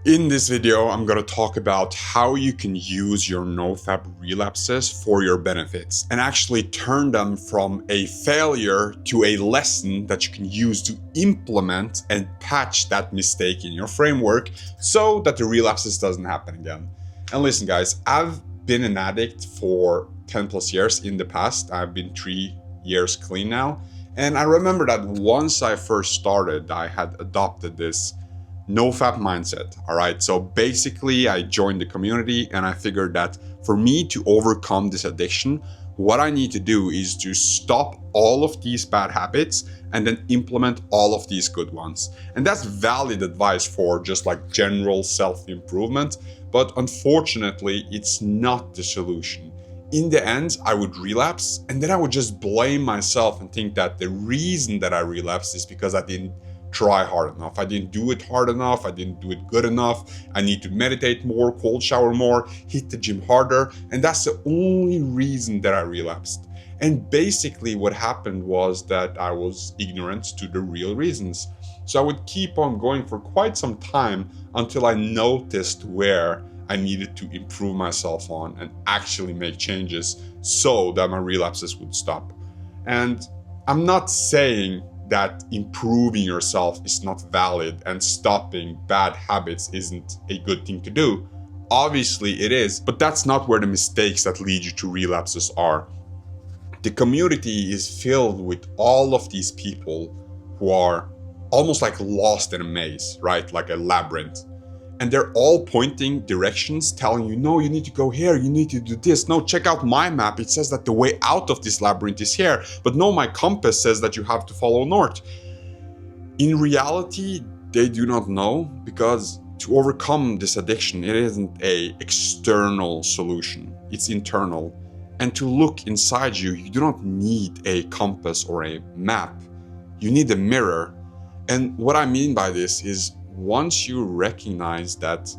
In this video, I'm going to talk about how you can use your NoFap relapses for your benefits and actually turn them from a failure to a lesson that you can use to implement and patch that mistake in your framework so that the relapses doesn't happen again. And listen guys, I've been an addict for 10 plus years in the past. I've been 3 years clean now. And I remember that once I first started, I had adopted this NoFap mindset. All right. So basically, I joined the community and I figured that for me to overcome this addiction, what I need to do is to stop all of these bad habits and then implement all of these good ones. And that's valid advice for just like general self-improvement. But unfortunately, it's not the solution. In the end, I would relapse and then I would just blame myself and think that the reason that I relapsed is because I didn't try hard enough. I didn't do it hard enough. I didn't do it good enough. I need to meditate more, cold shower more, hit the gym harder. And that's the only reason that I relapsed. And basically what happened was that I was ignorant to the real reasons. So I would keep on going for quite some time until I noticed where I needed to improve myself on and actually make changes so that my relapses would stop. And I'm not saying that improving yourself is not valid and stopping bad habits isn't a good thing to do. Obviously it is, but that's not where the mistakes that lead you to relapses are. The community is filled with all of these people who are almost like lost in a maze, right? Like a labyrinth. And they're all pointing directions, telling you, no, you need to go here, you need to do this. No, check out my map. It says that the way out of this labyrinth is here. But no, my compass says that you have to follow north. In reality, they do not know, because to overcome this addiction, it isn't an external solution. It's internal. And to look inside you, you do not need a compass or a map. You need a mirror. And what I mean by this is, once you recognize that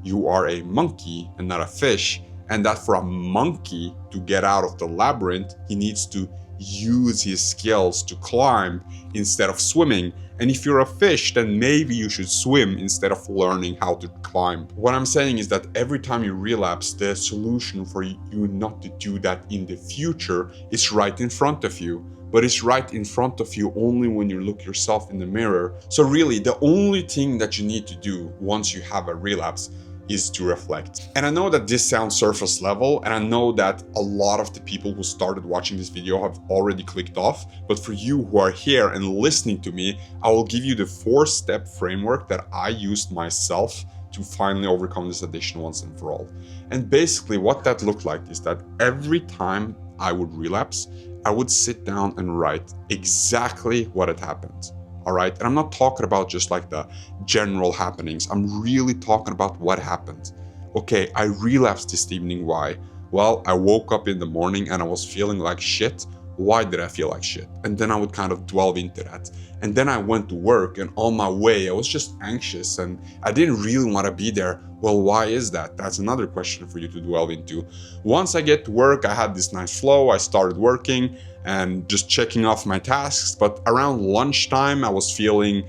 you are a monkey and not a fish, and that for a monkey to get out of the labyrinth, he needs to use his skills to climb instead of swimming. And if you're a fish, then maybe you should swim instead of learning how to climb. What I'm saying is that every time you relapse, the solution for you not to do that in the future is right in front of you. But it's right in front of you only when you look yourself in the mirror. So really, the only thing that you need to do once you have a relapse is to reflect. And I know that this sounds surface level, and I know that a lot of the people who started watching this video have already clicked off. But for you who are here and listening to me, I will give you the 4-step framework that I used myself to finally overcome this addiction once and for all. And basically what that looked like is that every time I would relapse, I would sit down and write exactly what had happened. All right. And I'm not talking about just like the general happenings. I'm really talking about what happened. Okay, I relapsed this evening. Why? Well, I woke up in the morning and I was feeling like shit. Why did I feel like shit? And then I would kind of delve into that. And then I went to work, and on my way, I was just anxious and I didn't really want to be there. Well, why is that? That's another question for you to delve into. Once I get to work, I had this nice flow. I started working and just checking off my tasks. But around lunchtime, I was feeling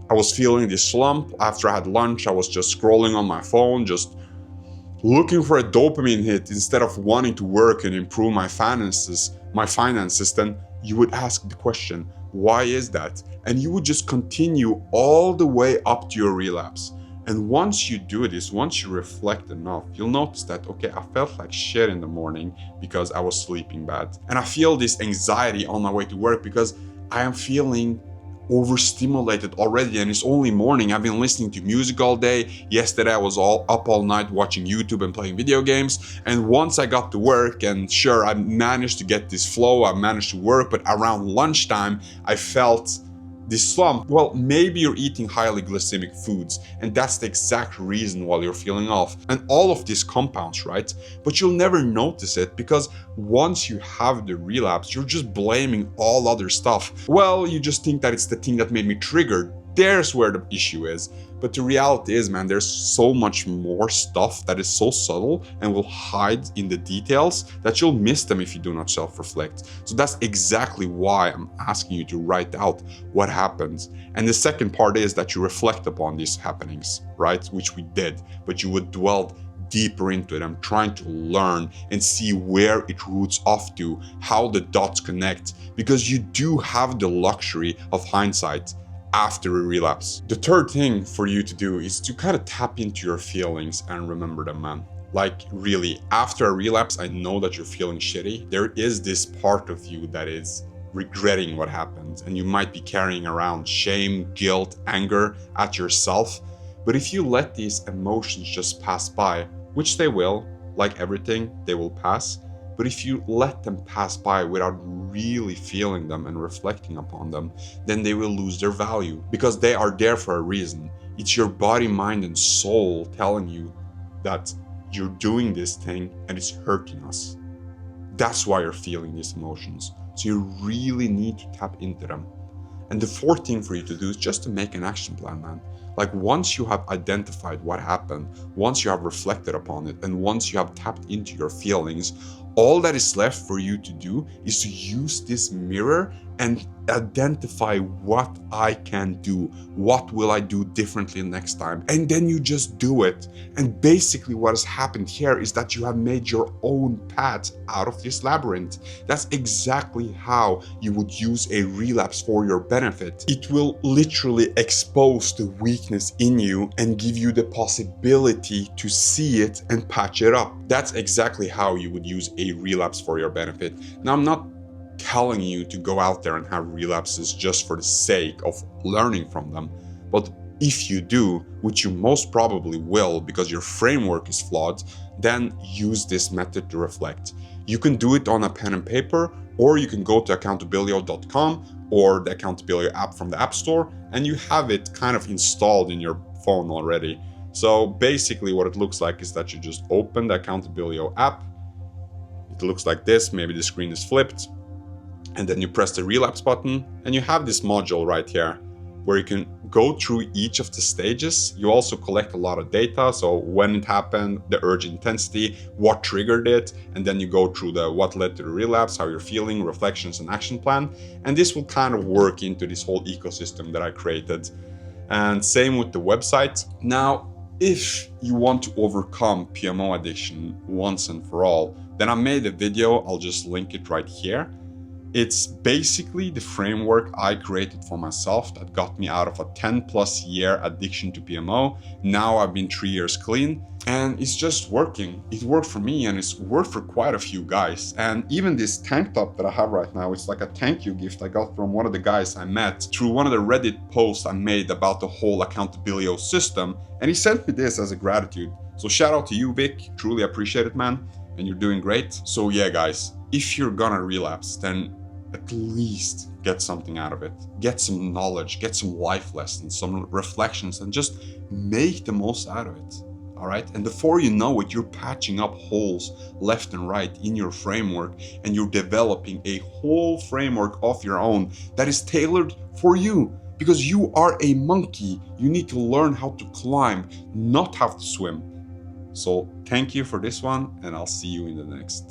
this slump. After I had lunch, I was just scrolling on my phone, just looking for a dopamine hit instead of wanting to work and improve my finances. Then you would ask the question, why is that? And you would just continue all the way up to your relapse. And once you do this, once you reflect enough, you'll notice that, okay, I felt like shit in the morning because I was sleeping bad. And I feel this anxiety on my way to work because I am feeling overstimulated already, and it's only morning. I've been listening to music all day. Yesterday I was up all night watching YouTube and playing video games. And once I got to work, and sure, I managed to get this flow, I managed to work, but around lunchtime I felt this slump. Well, maybe you're eating highly glycemic foods, and that's the exact reason why you're feeling off. And all of this compounds, right? But you'll never notice it because once you have the relapse, you're just blaming all other stuff. Well, you just think that it's the thing that made me triggered. there's where the issue is. But the reality is, man, there's so much more stuff that is so subtle and will hide in the details that you'll miss them if you do not self-reflect. So that's exactly why I'm asking you to write out what happens. And the second part is that you reflect upon these happenings, right? Which we did, but you would dwell deeper into it. I'm trying to learn and see where it roots off to, how the dots connect, because you do have the luxury of hindsight after a relapse. The third thing for you to do is to kind of tap into your feelings and remember them, man. Like really, after a relapse, I know that you're feeling shitty. There is this part of you that is regretting what happened, and you might be carrying around shame, guilt, anger at yourself. But if you let these emotions just pass by, which they will, like everything, they will pass. But if you let them pass by without really feeling them and reflecting upon them, then they will lose their value, because they are there for a reason. It's your body, mind, and soul telling you that you're doing this thing and it's hurting us. That's why you're feeling these emotions. So you really need to tap into them. And the fourth thing for you to do is just to make an action plan, man. Like once you have identified what happened, once you have reflected upon it, and once you have tapped into your feelings, all that is left for you to do is to use this mirror and identify what I can do. What will I do differently next time? And then you just do it. And basically what has happened here is that you have made your own path out of this labyrinth. That's exactly how you would use a relapse for your benefit. It will literally expose the weakness in you and give you the possibility to see it and patch it up. That's exactly how you would use a relapse for your benefit. Now, I'm not telling you to go out there and have relapses just for the sake of learning from them. But if you do, which you most probably will because your framework is flawed, then use this method to reflect. You can do it on a pen and paper, or you can go to accountability.com or the Accountability app from the App Store, and you have it kind of installed in your phone already. So basically what it looks like is that you just open the Accountability app. It looks like this, maybe the screen is flipped. And then you press the relapse button, and you have this module right here where you can go through each of the stages. You also collect a lot of data, so when it happened, the urge intensity, what triggered it, and then you go through the what led to the relapse, how you're feeling, reflections, and action plan. And this will kind of work into this whole ecosystem that I created. And same with the website. Now, if you want to overcome PMO addiction once and for all, then I made a video, I'll just link it right here. It's basically the framework I created for myself that got me out of a 10+ year addiction to PMO. Now I've been 3 years clean, and it's just working. It worked for me, and it's worked for quite a few guys. And even this tank top that I have right now, it's like a thank you gift I got from one of the guys I met through one of the Reddit posts I made about the whole accountability system. And he sent me this as a gratitude. So shout out to you, Vic. Truly appreciate it, man. And you're doing great. So yeah, guys, if you're gonna relapse, then at least get something out of it. Get some knowledge, get some life lessons, some reflections, and just make the most out of it. All right. And before you know it, you're patching up holes left and right in your framework, and you're developing a whole framework of your own that is tailored for you, because you are a monkey. You need to learn how to climb, not how to swim. So thank you for this one, and I'll see you in the next.